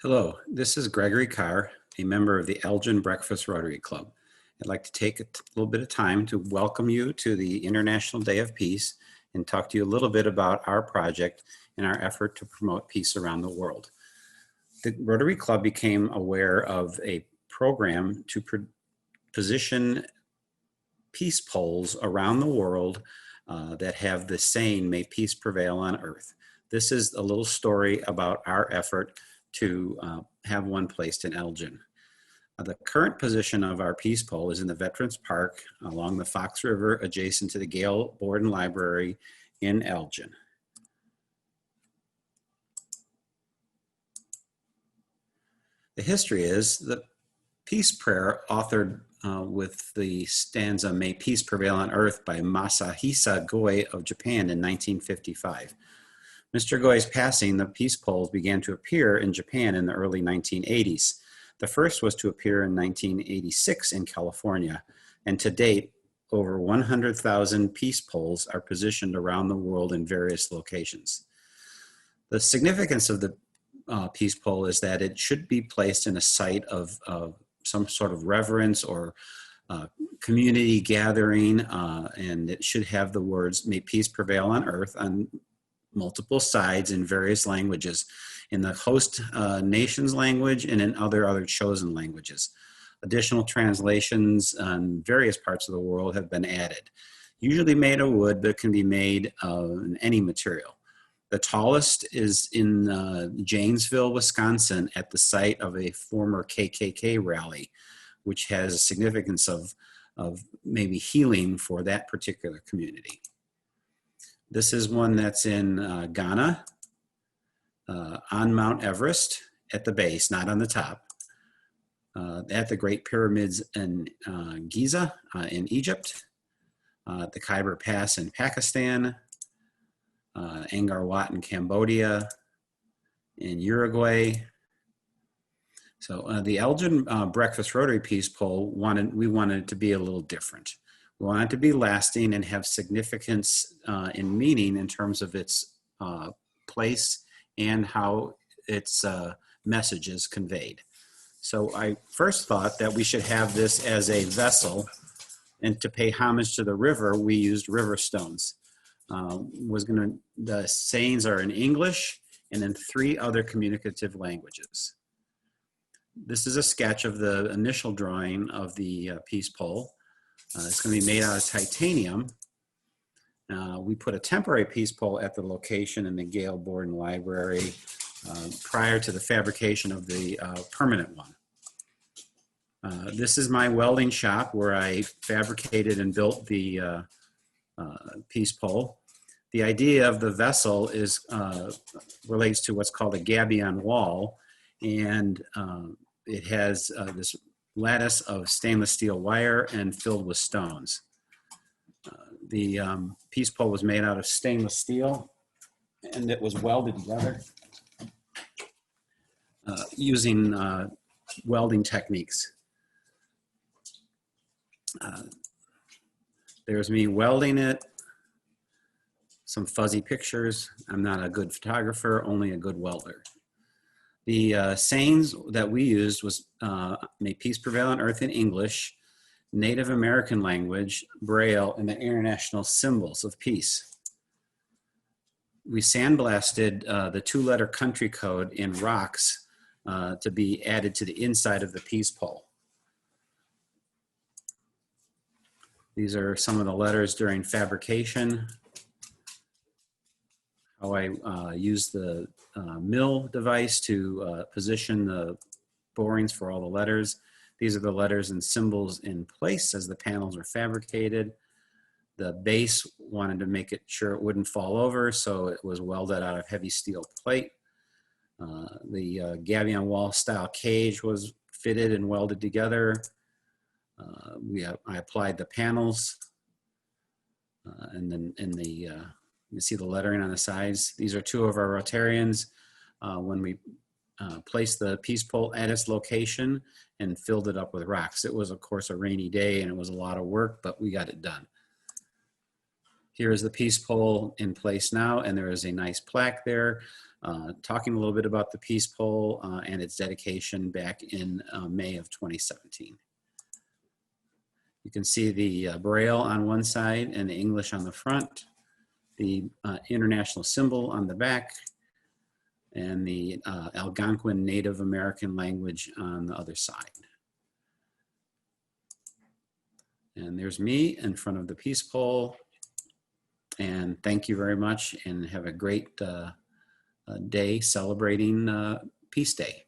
Hello, this is Gregory Carr, a member of the Elgin Breakfast Rotary Club. I'd like to take a little bit of time to welcome you to the International Day of Peace and talk to you a little bit about our project and our effort to promote peace around the world. The Rotary Club became aware of a program to position peace poles around the world that have the saying, "May peace prevail on earth." This is a little story about our effort to have one placed in Elgin. The current position of our peace pole is in the Veterans Park along the Fox River, adjacent to the Gale Borden Library in Elgin. The history is the peace prayer authored with the stanza, "May peace prevail on earth" by Masahisa Goi of Japan in 1955. Mr. Goi's passing, the peace poles began to appear in Japan in the early 1980s. The first was to appear in 1986 in California, and to date, over 100,000 peace poles are positioned around the world in various locations. The significance of the peace pole is that it should be placed in a site of some sort of reverence or community gathering, and it should have the words, "May peace prevail on earth," on multiple sides in various languages, in the host nation's language and in other chosen languages. Additional translations on various parts of the world have been added. Usually made of wood, but can be made in any material. The tallest is in Janesville, Wisconsin, at the site of a former KKK rally, which has a significance of maybe healing for that particular community. This is one that's in Ghana, on Mount Everest, at the base, not on the top, at the Great Pyramids in Giza in Egypt, the Khyber Pass in Pakistan, Angkor-Watt in Cambodia, in Uruguay. So the Elgin Breakfast Rotary Peace Pole, we wanted it to be a little different. We want it to be lasting and have significance in meaning in terms of its place and how its message is conveyed. So I first thought that we should have this as a vessel, and to pay homage to the river, we used river stones. The sayings are in English and in 3 other communicative languages. This is a sketch of the initial drawing of the peace pole. It's going to be made out of titanium. We put a temporary peace pole at the location in the Gale Borden Library prior to the fabrication of the permanent one. This is my welding shop where I fabricated and built the peace pole. The idea of the vessel relates to what's called a gabion wall, and it has this lattice of stainless steel wire and filled with stones. The peace pole was made out of stainless steel, and it was welded together using welding techniques. There's me welding it. Some fuzzy pictures. I'm not a good photographer, only a good welder. The sayings that we used was "May peace prevail on earth" in English, Native American language, Braille, and the international symbols of peace. We sandblasted the 2-letter country code in rocks to be added to the inside of the peace pole. These are some of the letters during fabrication. How I used the mill device to position the borings for all the letters. These are the letters and symbols in place as the panels are fabricated. The base wanted to make it sure it wouldn't fall over, so it was welded out of heavy steel plate. The gabion wall style cage was fitted and welded together. I applied the panels, and then you see the lettering on the sides. These are 2 of our Rotarians when we placed the peace pole at its location and filled it up with rocks. It was, of course, a rainy day and it was a lot of work, but we got it done. Here is the peace pole in place now, and there is a nice plaque there talking a little bit about the peace pole and its dedication back in May of 2017. You can see the Braille on one side and the English on the front, the international symbol on the back, and the Algonquin Native American language on the other side. And there's me in front of the peace pole. And thank you very much, and have a great day celebrating Peace Day.